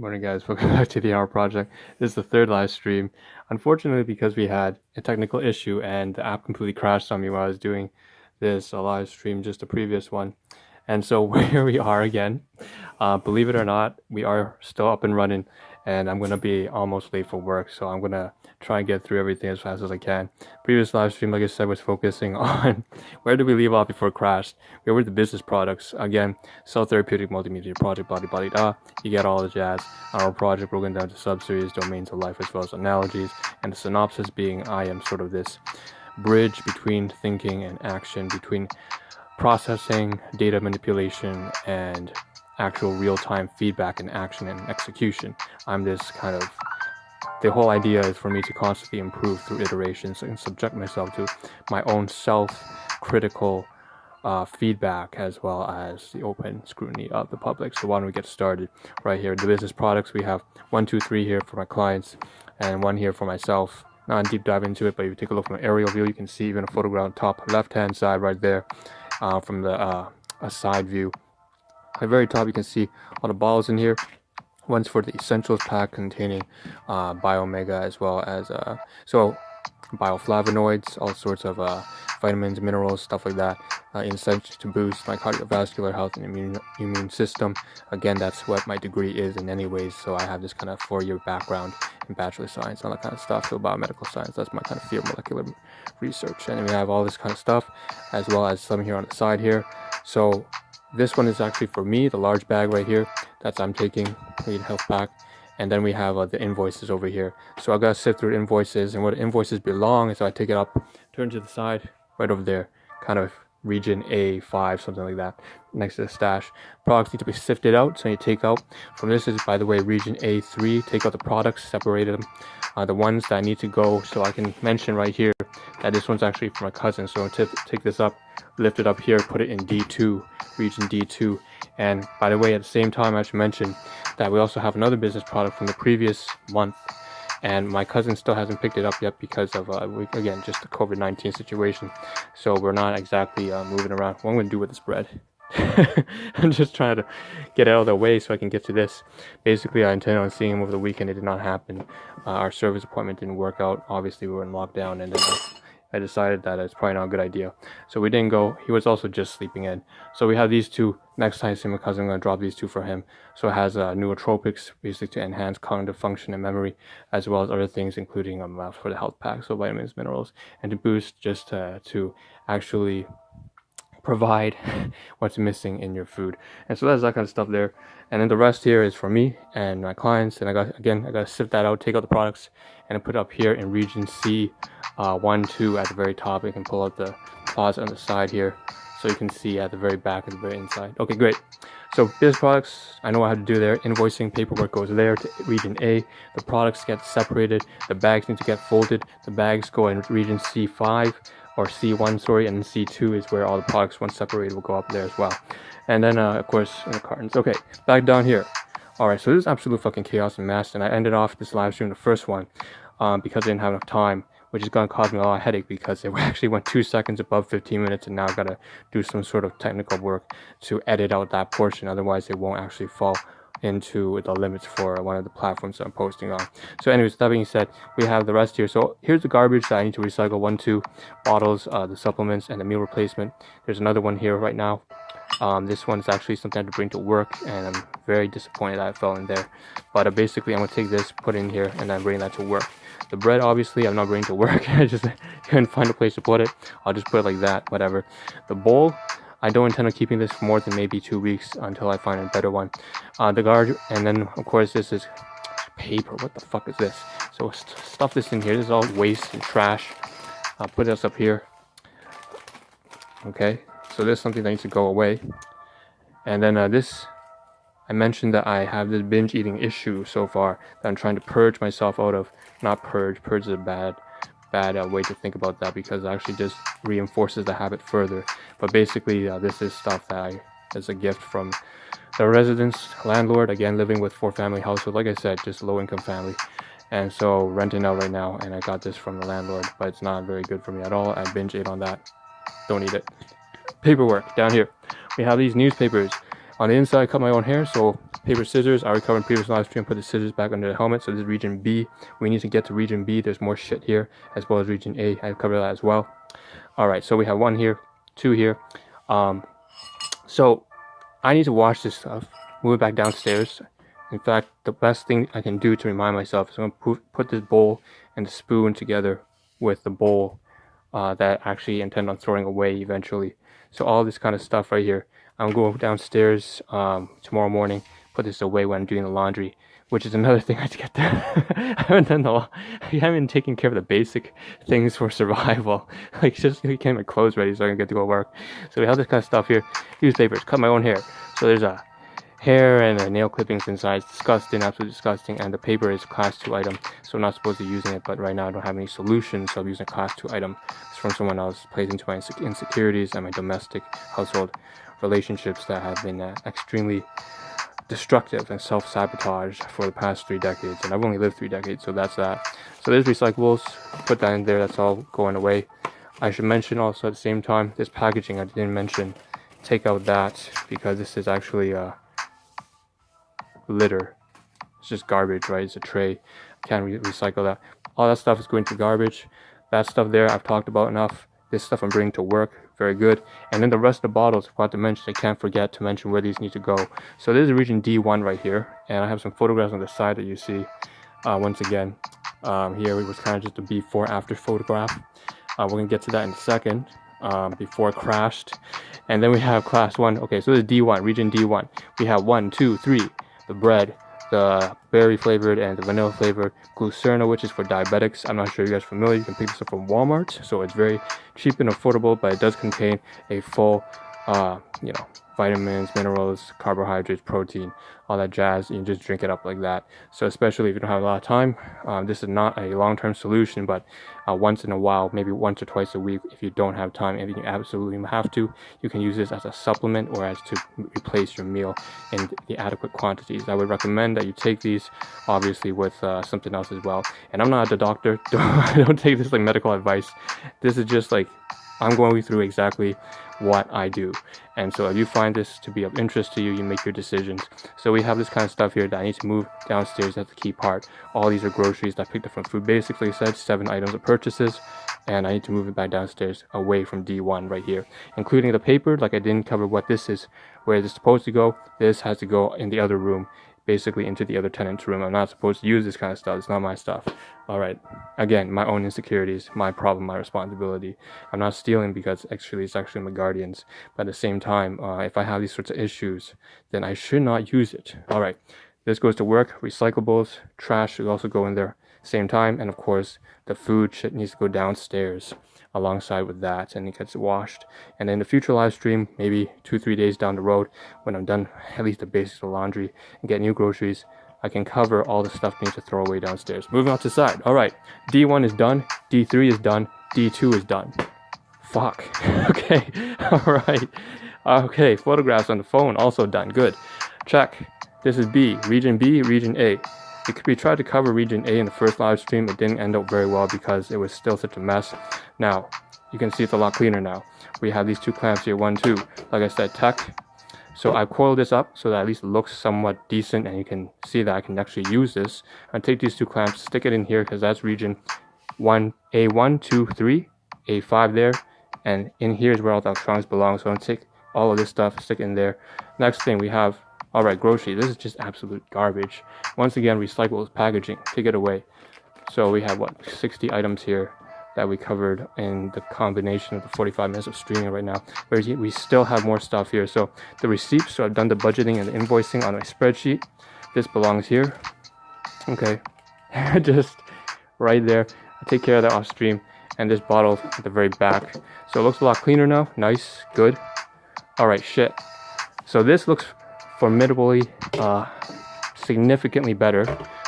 Morning guys, welcome back to the Ahn Rho Project. This is the third live stream. Unfortunately, because we had a technical issue and the app completely crashed on me while I was doing this live stream, just the previous one. And so here we are again. Believe it or not, we are still up and running, and I'm going to be almost late for work, so I'm going to try and get through everything as fast as I can. Previous live stream, like I said, was focusing on where did we leave off before it crashed. We were the business products. Again, self-therapeutic, multimedia, project, body, body, da. You get all the jazz. Our project broken down to sub-series, domains of life, as well as analogies, and the synopsis being I am sort of this bridge between thinking and action, between processing, data manipulation, and actual real-time feedback and action and execution. I'm this kind of, the whole idea is for me to constantly improve through iterations and subject myself to my own self-critical feedback, as well as the open scrutiny of the public. So why don't we get started right here. The business products, we have 1, 2, 3 here for my clients and 1 here for myself. Not a deep dive into it, but if you take a look from an aerial view, you can see even a photograph on top left hand side right there from the a side view. At the very top you can see all the bottles in here. One's for the essentials pack containing biomega, as well as bioflavonoids, all sorts of vitamins, minerals, stuff like that, incentives to boost my cardiovascular health and immune system. Again, that's what my degree is in any ways, so I have this kind of 4-year background in bachelor science, all that kind of stuff. So biomedical science, that's my kind of field, molecular research. And we have all this kind of stuff, as well as some here on the side here. So this one is actually for me, the large bag right here, that's I'm taking, Complete Health Pack. And then we have the invoices over here. So I gotta sift through invoices, and where the invoices belong is, so I take it up, turn to the side, right over there, kind of region A5, something like that, next to the stash. Products need to be sifted out, so you take out, from this is, by the way, region A3, take out the products, separate them. The ones that need to go, so I can mention right here that this one's actually for my cousin, so I'll take this up, lift it up here, put it in D2, region D2. And by the way, at the same time, I should mention that we also have another business product from the previous month, and my cousin still hasn't picked it up yet because of again, just the COVID-19 situation. So we're not exactly moving around. What I'm going to do with this bread, I'm just trying to get it out of the way so I can get to this. Basically, I intended on seeing him over the weekend. It did not happen. Our service appointment didn't work out. Obviously, we were in lockdown, and then I decided that it's probably not a good idea. So we didn't go. He was also just sleeping in. So we have these two. Next time I see my cousin, I'm going to drop these two for him. So it has nootropics, basically to enhance cognitive function and memory, as well as other things, including for the health pack, so vitamins, minerals, and to boost, just to actually provide what's missing in your food. And so that's that kind of stuff there. And then the rest here is for me and my clients. And I got to sift that out, take out the products, and put it up here in region C, 1, 2 at the very top. You can pull out the plaza on the side here, so you can see at the very back, at the very inside. Okay, great. So business products, I know what I have to do there. Invoicing paperwork goes there to region A. The products get separated. The bags need to get folded. The bags go in region C5 or C1, sorry, and C2 is where all the products, once separated, will go up there as well. And then, of course, in the cartons. Okay, back down here. All right, so this is absolute fucking chaos and mess, and I ended off this live stream, the first one, because I didn't have enough time, which is going to cause me a lot of headache because it actually went 2 seconds above 15 minutes, and now I've got to do some sort of technical work to edit out that portion. Otherwise, it won't actually fall into the limits for one of the platforms that I'm posting on. So anyways, that being said, we have the rest here. So here's the garbage that I need to recycle. 1, 2 bottles, the supplements, and the meal replacement. There's another one here right now. This one's actually something I had to bring to work, and I'm very disappointed that it fell in there. But basically, I'm going to take this, put it in here, and then bring that to work. The bread, obviously, I'm not bringing to work. I just couldn't find a place to put it. I'll just put it like that, whatever. The bowl, I don't intend on keeping this for more than maybe 2 weeks until I find a better one. The guard, and then, of course, this is paper. What the fuck is this? So stuff this in here. This is all waste and trash. I'll put this up here. Okay, so this is something that needs to go away. And then this, I mentioned that I have this binge eating issue so far that I'm trying to purge myself out of. Not purge. Purge is a bad way to think about that, because it actually just reinforces the habit further. But basically, this is stuff that is a gift from the residence landlord. Again, living with 4-family household. Like I said, just low-income family. And so renting out right now, and I got this from the landlord, but it's not very good for me at all. I binge ate on that. Don't eat it. Paperwork down here. We have these newspapers. On the inside, I cut my own hair, so paper, scissors. I already covered in previous live stream, put the scissors back under the helmet. So this is region B. We need to get to region B. There's more shit here, as well as region A. I've covered that as well. All right, so we have 1 here, 2 here. So I need to wash this stuff, move it back downstairs. In fact, the best thing I can do to remind myself is I'm going to put this bowl and the spoon together with the bowl that I actually intend on throwing away eventually. So all this kind of stuff right here, I'm going to go downstairs tomorrow morning, put this away when I'm doing the laundry, which is another thing I have to get done. I haven't taken care of the basic things for survival. Like just getting my clothes ready so I can get to go work. So we have this kind of stuff here. Newspapers, cut my own hair. So there's a hair and nail clippings inside. It's disgusting, absolutely disgusting. And the paper is class 2 item, so I'm not supposed to be using it, but right now I don't have any solutions, so I'm using a class 2 item. It's from someone else. Plays into my insecurities and my domestic household relationships that have been extremely destructive and self-sabotage for the past 3 decades, and I've only lived 3 decades, so that's that. So there's recyclables, put that in there, that's all going away. I should mention also at the same time, this packaging I didn't mention, take out that, because this is actually litter. It's just garbage, right? It's a tray. Can't recycle that. All that stuff is going to garbage. That stuff there I've talked about enough. This stuff I'm bringing to work, very good. And then the rest of the bottles I forgot to mention. I can't forget to mention where these need to go. So this is region D1 right here, and I have some photographs on the side that you see. Once again, here it was kind of just a before after photograph. We're gonna get to that in a second. Before it crashed. And then we have class 1. Okay, so this is D1, region D1. We have 1, 2, 3. The bread, the berry flavored and the vanilla flavored glucerna, which is for diabetics. I'm not sure if you guys are familiar. You can pick this up from Walmart, so it's very cheap and affordable, but it does contain a full vitamins, minerals, carbohydrates, protein, all that jazz. You can just drink it up like that. So especially if you don't have a lot of time, this is not a long-term solution, but once in a while, maybe once or twice a week, if you don't have time, if you absolutely have to, you can use this as a supplement or as to replace your meal in the adequate quantities. I would recommend that you take these obviously with something else as well. And I'm not a doctor. Don't take this like medical advice. This is just like I'm going through exactly what I do. And so if you find this to be of interest to you, you make your decisions. So we have this kind of stuff here that I need to move downstairs. That's the key part. All these are groceries that I picked up from Food Basics, like I said, 7 items of purchases, and I need to move it back downstairs away from D1 right here, including the paper. Like I didn't cover what this is, where it's supposed to go. This has to go in the other room, basically into the other tenant's room. I'm not supposed to use this kind of stuff. It's not my stuff. All right. Again, my own insecurities, my problem, my responsibility. I'm not stealing because actually it's actually my guardians. But at the same time, if I have these sorts of issues, then I should not use it. All right. This goes to work. Recyclables, trash should also go in there same time. And of course, the food shit needs to go downstairs alongside with that, and it gets washed. And in the future live stream, maybe 2-3 days down the road, when I'm done at least the basics of laundry and get new groceries, I can cover all the stuff I need to throw away downstairs. Moving on to the side. All right, D1 is done, D3 is done, D2 is done. Fuck. Okay. All right. Okay, photographs on the phone also done. Good. Check. This is B, region A. We tried to cover region A in the first live stream. It didn't end up very well because it was still such a mess. Now, you can see it's a lot cleaner now. We have these 2 clamps here, 1, 2. Like I said, tech. So I coiled this up so that at least it looks somewhat decent, and you can see that I can actually use this. I take these 2 clamps, stick it in here because that's region 1, A1, 2, 3, A5 there. And in here is where all the electronics belong. So I'm going to take all of this stuff, stick it in there. Next thing we have, all right, grocery. This is just absolute garbage. Once again, recyclable packaging. Take it away. So we have, 60 items here that we covered in the combination of the 45 minutes of streaming right now. Whereas we still have more stuff here. So the receipts, so I've done the budgeting and the invoicing on my spreadsheet. This belongs here. Okay. Just right there. I take care of that off stream. And this bottle at the very back. So it looks a lot cleaner now. Nice. Good. All right. Shit. So this looks formidably, significantly better.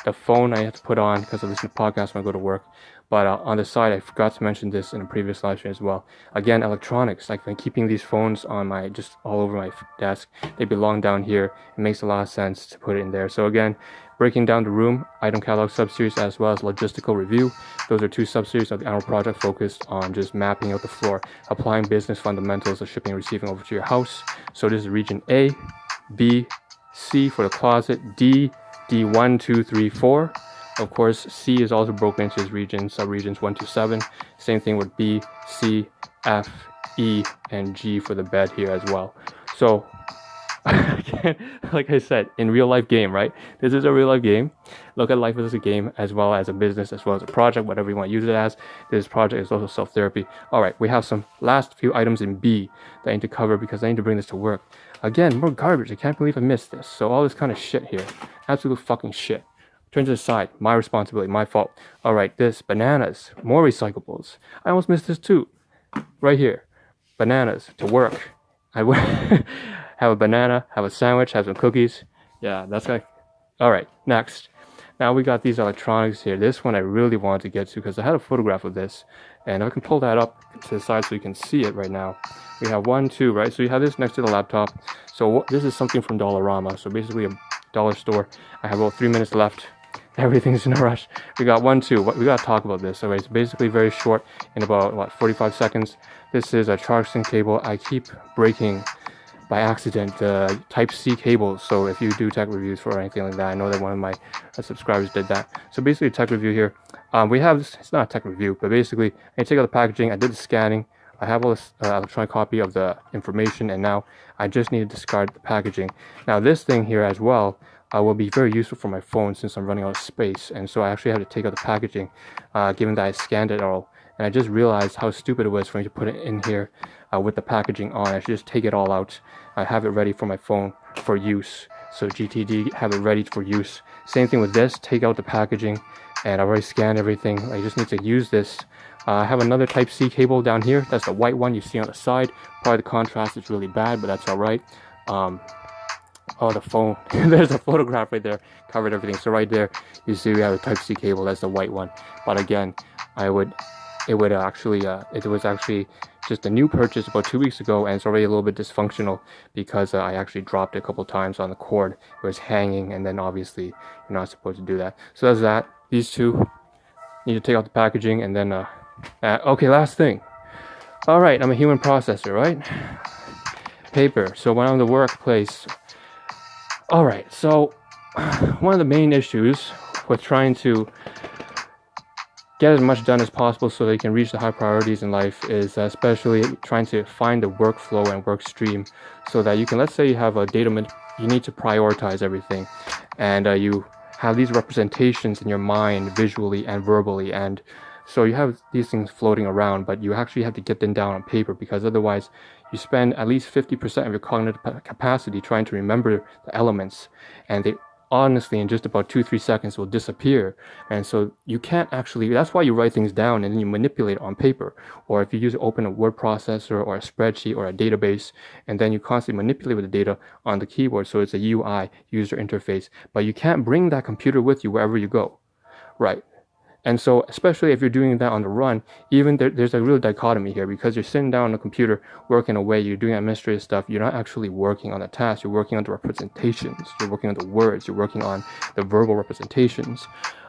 The phone I have to put on because I listen to podcasts when I go to work. But on the side, I forgot to mention this in a previous live stream as well. Again, electronics. Like when keeping these phones on just all over my desk, they belong down here. It makes a lot of sense to put it in there. So again, breaking down the room, item catalog subseries, as well as logistical review. Those are 2 subseries of the Ahn Rho Project focused on just mapping out the floor, applying business fundamentals of shipping and receiving over to your house. So this is region A. B, C for the closet, D, D1, 2, 3, 4. Of course, C is also broken into its regions, subregions 1 to 7. Same thing with B, C, F, E, and G for the bed here as well. So, again, like I said, in real life game, right? This is a real life game. Look at life as a game, as well as a business, as well as a project, whatever you want to use it as. This project is also self-therapy. All right, we have some last few items in B that I need to cover because I need to bring this to work. Again, more garbage. I can't believe I missed this. So all this kind of shit here. Absolute fucking shit. Turn to the side. My responsibility. My fault. All right, this. Bananas. More recyclables. I almost missed this too. Right here. Bananas. To work. I have a banana. Have a sandwich. Have some cookies. Yeah, that's like... All right, next. Now we got these electronics here. This one I really wanted to get to because I had a photograph of this. And I can pull that up to the side so you can see it right now. We have 1, 2, right? So you have this next to the laptop. So this is something from Dollarama. So basically a dollar store. I have about 3 minutes left. Everything's in a rush. We got 1, 2. We got to talk about this. Okay, it's basically very short in about, 45 seconds. This is a charging cable. I keep breaking by accident the Type-C cables. So if you do tech reviews for anything like that, I know that one of my subscribers did that. So basically a tech review here. We have this, it's not a tech review, but basically I take out the packaging. I did the scanning. I have all this electronic copy of the information, and now I just need to discard the packaging. Now this thing here as well will be very useful for my phone since I'm running out of space, and so I actually have to take out the packaging, given that I scanned it all. And I just realized how stupid it was for me to put it in here with the packaging on. I should just take it all out. I have it ready for my phone for use. So GTD, have it ready for use. Same thing with this, take out the packaging, and I've already scanned everything. I just need to use this. I have another Type-C cable down here. That's the white one you see on the side. Probably the contrast is really bad, but that's all right. Oh, the phone. There's a photograph right there. Covered everything. So right there, you see we have a Type-C cable. That's the white one. But again, it was actually just a new purchase about 2 weeks ago, and it's already a little bit dysfunctional because I actually dropped it a couple times on the cord. It was hanging, and then obviously you're not supposed to do that. So that's that. These two need to take out the packaging, and then okay, last thing. All right, I'm a human processor, right? Paper. So when I'm in the workplace. All right, so one of the main issues with trying to get as much done as possible so that you can reach the high priorities in life is especially trying to find the workflow and work stream so that you can, let's say you have a data, you need to prioritize everything, and you have these representations in your mind visually and verbally, and so you have these things floating around, but you actually have to get them down on paper, because otherwise you spend at least 50% of your cognitive capacity trying to remember the elements, and they honestly in just about 2-3 seconds will disappear. And so you can't actually, that's why you write things down and then you manipulate it on paper, or if you open a word processor or a spreadsheet or a database, and then you constantly manipulate with the data on the keyboard, so it's a UI, user interface, but you can't bring that computer with you wherever you go, right? And so, especially if you're doing that on the run, even there's a real dichotomy here, because you're sitting down on the computer working away, you're doing administrative stuff, you're not actually working on the task, you're working on the representations, you're working on the words, you're working on the verbal representations.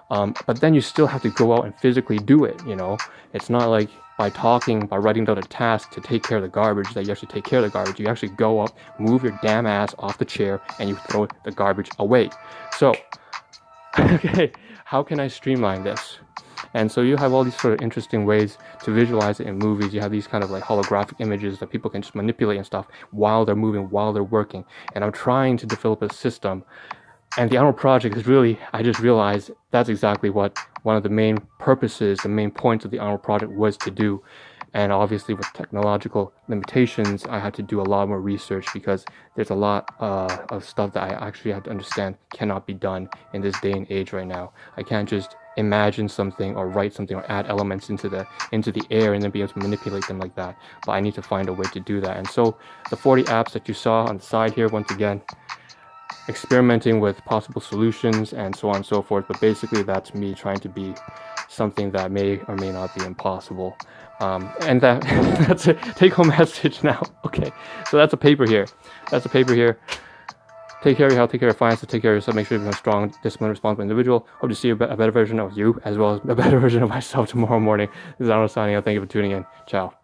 But then you still have to go out and physically do it, you know? It's not like by writing down a task to take care of the garbage that you actually take care of the garbage. You actually go up, move your damn ass off the chair, and you throw the garbage away. So, okay, how can I streamline this? And so you have all these sort of interesting ways to visualize it in movies. You have these kind of like holographic images that people can just manipulate and stuff while they're moving, while they're working. And I'm trying to develop a system. And the Ahn Rho Project is really, I just realized that's exactly what one of the main purposes, the main points of the Ahn Rho Project was to do. And obviously with technological limitations, I had to do a lot more research, because there's a lot of stuff that I actually have to understand cannot be done in this day and age right now. I can't just imagine something or write something or add elements into the air and then be able to manipulate them like that. But I need to find a way to do that. And so the 40 apps that you saw on the side here, once again, experimenting with possible solutions and so on and so forth. But basically that's me trying to be something that may or may not be impossible. And that's a take-home message now. Okay, so that's a paper here. Take care of your health, take care of your finances, take care of yourself, make sure you become a strong, disciplined, responsible individual. Hope to see a better version of you, as well as a better version of myself tomorrow morning. This is Ahn Rho signing out. Thank you for tuning in. Ciao.